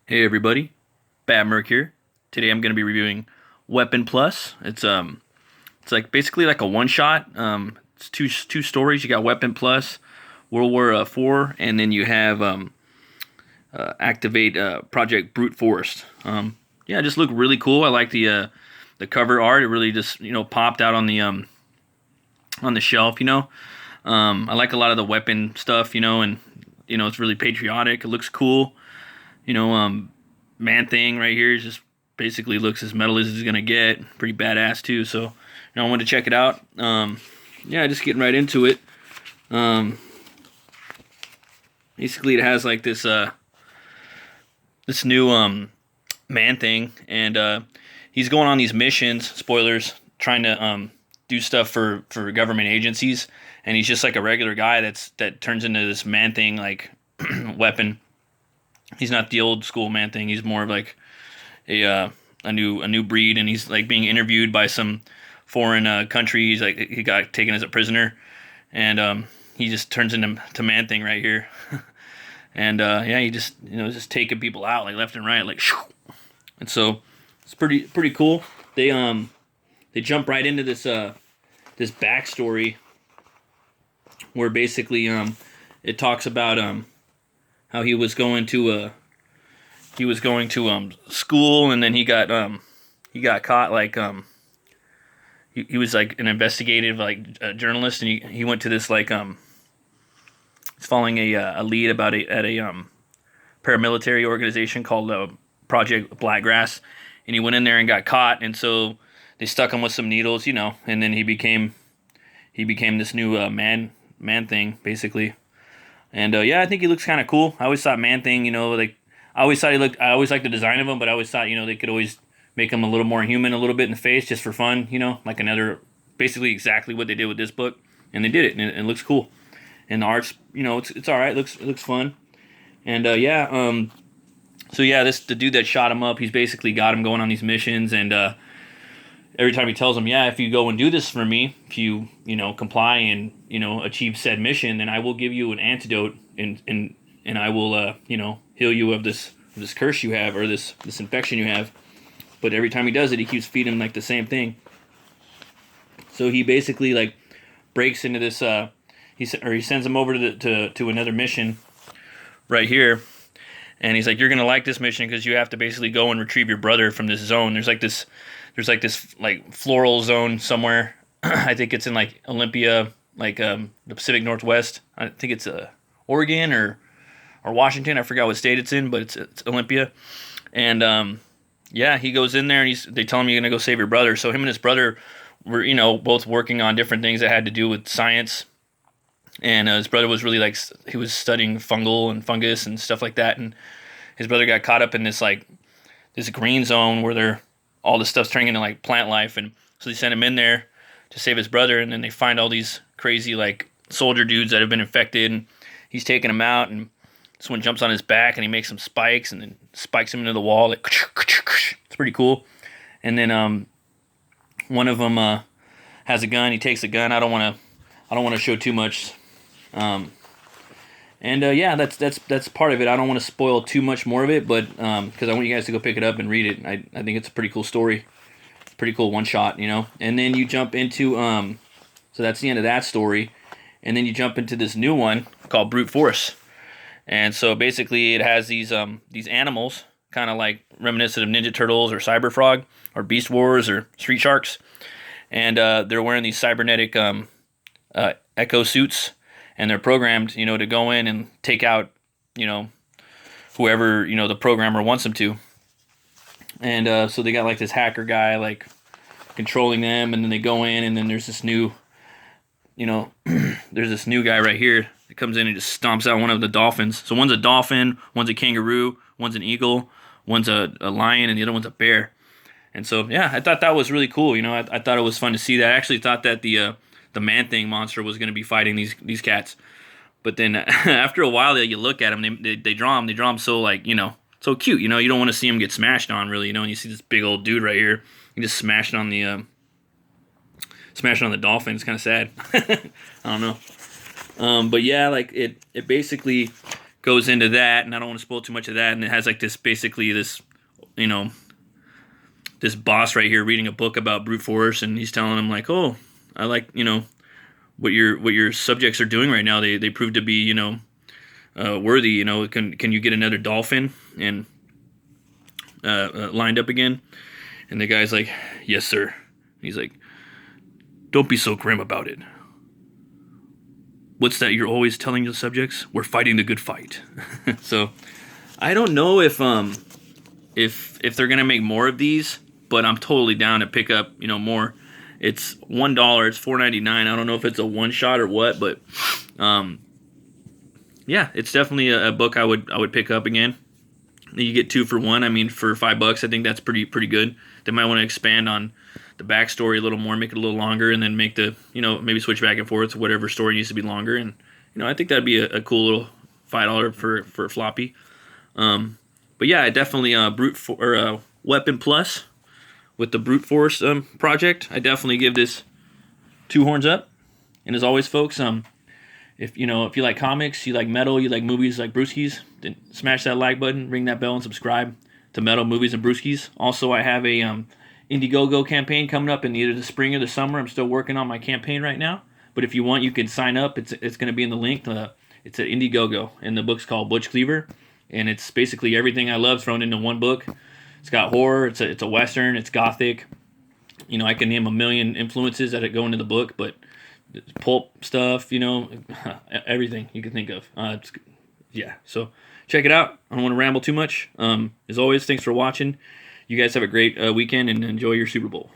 Hey everybody, Bad Merc here. Today I'm going to be reviewing Weapon Plus. It's like basically like a one shot. It's two stories. You got Weapon Plus, World War IV, and then you have Activate Project Brute Force. Yeah, just look really cool. I like the cover art. It really just popped out on the shelf. I like a lot of the weapon stuff. And it's really patriotic. It looks cool. You know, um, Man Thing right here is just basically looks as metal as it's gonna get. Pretty badass too. So, I wanted to check it out. Yeah, just getting right into it. Um, Basically, it has like this new Man Thing, and he's going on these missions. Spoilers, trying to do stuff for government agencies, and he's just like a regular guy that turns into this Man Thing like weapon. He's not the old school Man Thing. He's more of like a new breed, and he's like being interviewed by some foreign country. He's like he got taken as a prisoner, and he just turns into Man Thing right here, and yeah, he just just taking people out like left and right, like shoo. And so it's pretty cool. They jump right into this backstory where basically it talks about how he was going to school, and then he got caught like he was like an investigative like journalist, and he went to this like he's following a lead about at a paramilitary organization called Project Blackgrass, and he went in there and got caught, and so they stuck him with some needles, and then he became this new man thing basically. And yeah, I think he looks kind of cool. I always thought Man Thing, like I always thought he looked. I always liked the design of him, but I always thought they could always make him a little more human, a little bit in the face, just for fun. Like another, basically exactly what they did with this book, and they did it, and it looks cool. And the art's, it's all right. It looks fun. And yeah, so yeah, the dude that shot him up, he's basically got him going on these missions, and every time he tells him, yeah, if you go and do this for me, if you comply and achieve said mission, then I will give you an antidote, and I will heal you of this curse you have, or this infection you have. But every time he does it, he keeps feeding him like the same thing. So he basically like breaks into this he sends him over to another mission right here, and he's like, you're gonna like this mission because you have to basically go and retrieve your brother from this zone. There's like this like floral zone somewhere. I think it's in like Olympia, like the Pacific Northwest. I think it's Oregon or Washington. I forgot what state it's in, but it's Olympia. And yeah, he goes in there, and they tell him you're gonna go save your brother. So him and his brother were both working on different things that had to do with science. And his brother was really like he was studying fungal and fungus and stuff like that. And his brother got caught up in this green zone where all this stuff's turning into like plant life, and so they sent him in there to save his brother. And then they find all these crazy like soldier dudes that have been infected, and he's taking them out, and this one jumps on his back, and he makes some spikes, and then spikes him into the wall. Like it's pretty cool. And then one of them has a gun. He takes a gun. I don't want to show too much. And yeah, that's part of it. I don't want to spoil too much more of it, but because I want you guys to go pick it up and read it. I think it's a pretty cool story. It's pretty cool one shot, And then you jump into so that's the end of that story, and then you jump into this new one called Brute Force. And so basically, it has these animals, kind of like reminiscent of Ninja Turtles or Cyber Frog or Beast Wars or Street Sharks, and they're wearing these cybernetic echo suits, and they're programmed, to go in and take out, whoever the programmer wants them to. And so they got like this hacker guy like controlling them, and then they go in, and then there's this new, there's this new guy right here that comes in and just stomps out one of the dolphins. So one's a dolphin, one's a kangaroo, one's an eagle, one's a lion, and the other one's a bear. And so yeah, I thought that was really cool. I thought it was fun to see that. I actually thought that the Man Thing monster was going to be fighting these cats, but then after a while, you look at them, they draw them so like so cute. You don't want to see them get smashed on really. And you see this big old dude right here, he just smashing on the dolphin. It's kind of sad. I don't know. But yeah, like it basically goes into that, and I don't want to spoil too much of that. And it has like this basically this, you know, this boss right here reading a book about brute force, and he's telling him like, oh, I like, you know, what your subjects are doing right now. They prove to be, you know, worthy. You know, can you get another dolphin and lined up again? And the guy's like, yes, sir. He's like, don't be so grim about it. What's that you're always telling your subjects? We're fighting the good fight. So I don't know if they're gonna make more of these, but I'm totally down to pick up, you know, more. It's $1. It's $4.99. I don't know if it's a one shot or what, but yeah, it's definitely a book I would pick up again. You get 2 for 1. I mean, for $5, I think that's pretty good. They might want to expand on the backstory a little more, make it a little longer, and then make the, you know, maybe switch back and forth to whatever story needs to be longer. And you know, I think that'd be a cool little $5 for a floppy. But yeah, I definitely Weapon Plus with the Brute Force project. I definitely give this 2 horns up. And as always, folks, if you like comics, you like metal, you like movies like Brewskis, then smash that like button, ring that bell, and subscribe to Metal Movies and Brewskis. Also, I have a Indiegogo campaign coming up in either the spring or the summer. I'm still working on my campaign right now, but if you want, you can sign up. It's going to be in the link. It's at Indiegogo, and the book's called Butch Cleaver, and it's basically everything I love thrown into one book. It's got horror. It's a western. It's gothic. You know, I can name a million influences that go into the book, but pulp stuff, you know, everything you can think of. Yeah, so check it out. I don't want to ramble too much. As always, thanks for watching. You guys have a great weekend and enjoy your Super Bowl.